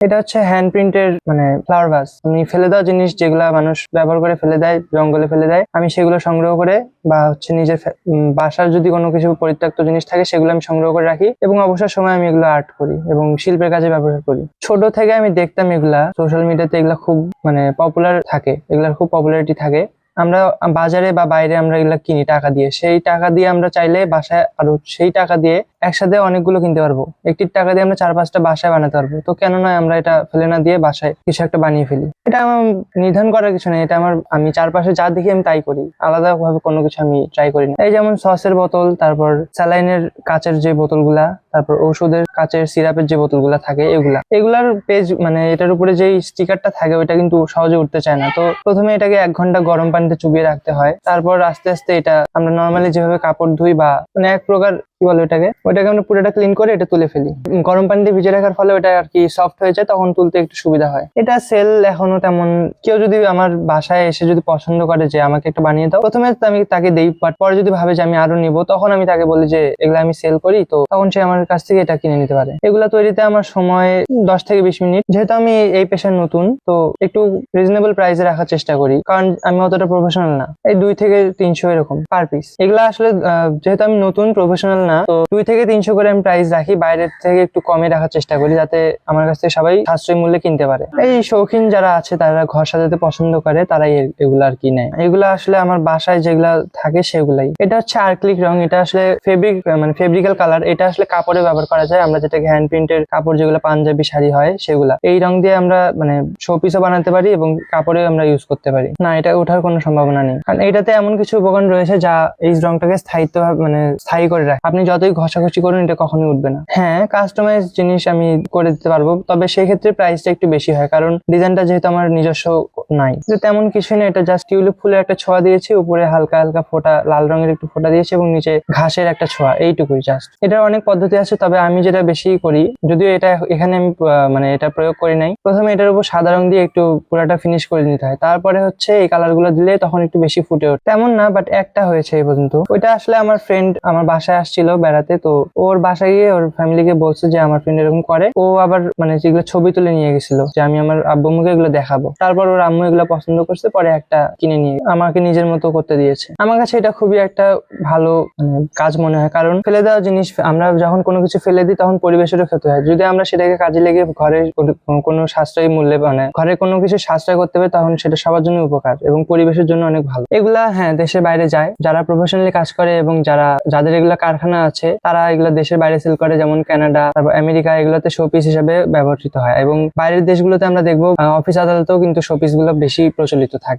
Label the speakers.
Speaker 1: এটা হচ্ছে হ্যান্ড প্রিন্টের মানে ফ্লাওয়ার ভাস। আমি ফেলে দেওয়া জিনিস যেগুলা মানুষ ব্যবহার করে ফেলে দেয়, জঙ্গলে ফেলে দেয়, আমি সেগুলো সংগ্রহ করে বা হচ্ছে নিজের বাসার যদি কোনো কিছু পরিত্যক্ত জিনিস থাকে সেগুলো আমি সংগ্রহ করে রাখি এবং অবসর সময় আমি এগুলো আর্ট করি এবং শিল্পের কাজে ব্যবহার করি। ছোট থেকে আমি দেখতাম এগুলা সোশ্যাল মিডিয়াতে, এগুলা খুব মানে পপুলার থাকে, এগুলার খুব পপুলারিটি থাকে। আমরা বাজারে বা বাইরে আমরা এগুলা কিনি টাকা দিয়ে, সেই টাকা দিয়ে আমরা চাইলে বাসায় আরো সেই টাকা দিয়ে একসাথে অনেকগুলো কিনতে পারবো। একটির টাকা দিয়ে আমরা 4-5টা বাসায় বানাতে পারবো। তো কেন নয় আমরা এটা ফেলে না দিয়ে বাসায় কিছু একটা বানিয়ে ফেলি। এটা আমার নির্ধারণ করার কিছু নেই, এটা আমি চারপাশে যা দেখি আমি তাই করি, আলাদা ভাবে কোনো কিছু আমি ট্রাই করি না। এই যেমন সসের বোতল, তারপর স্যালাইনের কাচের যে বোতলগুলা, তারপর ওষুধের কাচের সিরাপের যে বোতলগুলা থাকে, এগুলার পেজ মানে এটার উপরে যে স্টিকারটা থাকে ওইটা কিন্তু সহজে উঠতে চায় না। তো প্রথমে এটাকে 1 ঘন্টা গরম পানিতে চুবিয়ে রাখতে হয়, তারপর আস্তে আস্তে এটা আমরা নর্মালি যেভাবে কাপড় ধুই বা মানে এক প্রকার কি বলে ওইটাকে আমরা পুরোটা ক্লিন করে এটা তুলে ফেলি। গরম পানিতে ভিজে রাখার ফলে ওটা আর কি সফট হয়ে যায়, তখন তুলতে একটু সুবিধা হয়। এটা সেল এখনো তেমন কেউ যদি আমার বাসায় এসে যদি পছন্দ করে যে আমাকে একটা বানিয়ে দাও, প্রথমে আমি তাকে দেই, বাট পরে যদি ভাবে যে আমি আরো নিবো তখন আমি তাকে বলি যে এগুলো আমি সেল করি, তো তখন সে আমার কাছ থেকে এটা কিনে নিতে পারে। এগুলা তৈরিতে আমার সময় 10 থেকে 20 মিনিট। যেহেতু আমি এই পেশায় নতুন, তো একটু রিজনেবল প্রাইসে রাখার চেষ্টা করি, কারণ আমি অতটা প্রফেশনাল না। এই 2 থেকে 300 এরকম পার পিস। এগুলা আসলে যেহেতু আমি নতুন প্রফেশনাল না, তো 2 থেকে 300 করে আমি প্রাইস রাখি, বাইরের থেকে একটু কমে রাখার চেষ্টা করি যাতে আমার কাছ থেকে সবাই সাশ্রয়ী মূল্যে কিনতে পারে। এই শৌখিন যারা আছে তারা ঘর সাজাতে পছন্দ করে, তারাই এগুলা আর কি নেয়। এগুলা আসলে আমার বাসায় যেগুলা থাকে সেগুলাই। এটা হচ্ছে আর্ক্লিক রং, এটা আসলে ফেব্রিক মানে ফেব্রিক্যাল কালার। এটা আসলে কাপড়ে ব্যবহার করা যায়, আমরা যেটাকে হ্যান্ড প্রিন্টের কাপড় যেগুলো পাঞ্জাবি শাড়ি হয় সেগুলা। এই রং দিয়ে আমরা মানে শোপিসও বানাতে পারি এবং কাপড়ে আমরা ইউজ করতে পারি না, এটা ওঠার কোনো সম্ভাবনা নেই, কারণ এটাতে এমন কিছু উপকরণ রয়েছে যা এই রংটাকে স্থায়ী করে রাখে। আপনি যতই ঘষাঘষি করুন এটা কখনোই উঠবে না। হ্যাঁ, কাস্টমাইজ জিনিস আমি করে দিতে পারবো, তবে সেই ক্ষেত্রে প্রাইসটা একটু বেশি হয়, কারণ ডিজাইনটা যেহেতু আমার নিজস্ব নাই। তেমন কিছু নেই, এটা জাস্ট টিউলিপ ফুলের একটা ছোঁয়া দিয়েছি, উপরে হালকা হালকা ফোঁটা লাল রঙের একটু ফোঁটা দিয়েছি এবং নিচে ঘাসের একটা ছোঁয়া, এইটুকুই জাস্ট। এটার অনেক পদ্ধতি আছে, তবে আমি যেটা বেশি করি, যদিও এটা এখানে আমি মানে এটা প্রয়োগ করি নাই, প্রথমে এটার উপর সাদা রং দিয়ে একটু পুরাটা ফিনিশ করে নিতে হয়, তারপরে হচ্ছে এই কালার গুলো দিলে তখন একটু বেশি ফুটে ওঠে। তেমন না, বাট একটা হয়েছে এই পর্যন্ত। ওইটা আসলে আমার ফ্রেন্ড আমার বাসায় আসছিল বেড়াতে, তো ওর বাসায় গিয়ে ওর ফ্যামিলিকে বলছে যে আমার ফ্রেন্ড এরকম করে। ও আবার মানে যেগুলো ছবি তুলে নিয়ে গেছিল যে আমি আমার আব্বু আম্মুকে এগুলো দেখাবো, তারপর ওর আম্মু এগুলো পছন্দ করছে, পরে একটা কিনে নিয়ে আমাকে নিজের মতো করতে দিয়েছে। আমার কাছে এটা খুবই একটা ভালো মানে কাজ মনে হয়, কারণ ফেলে দেওয়া জিনিস আমরা যখন কোনো কিছু ফেলে দিই তখন পরিবেশেরও ক্ষতি হয়। যদি আমরা সেটাকে কাজে লেগে ঘরে কোনো সাশ্রয়ী মূল্যে মানে ঘরে কোনো কিছু সাশ্রয় করতে পারি, তখন সেটা সবার জন্য উপকার এবং পরিবেশের জন্য অনেক ভালো। এগুলা হ্যাঁ দেশের বাইরে যায়, যারা প্রফেশনালি কাজ করে এবং যাদের এগুলা কারখানা আছে তারা এগুলা দেশের বাইরে সেল করে, যেমন কানাডা, তারপর আমেরিকা, এগুলোতে শোপিস হিসেবে ব্যবহৃত হয় এবং বাইরের দেশগুলোতে আমরা দেখবো অফিস আদালতেও কিন্তু শোপিস গুলো বেশি প্রচলিত থাকে।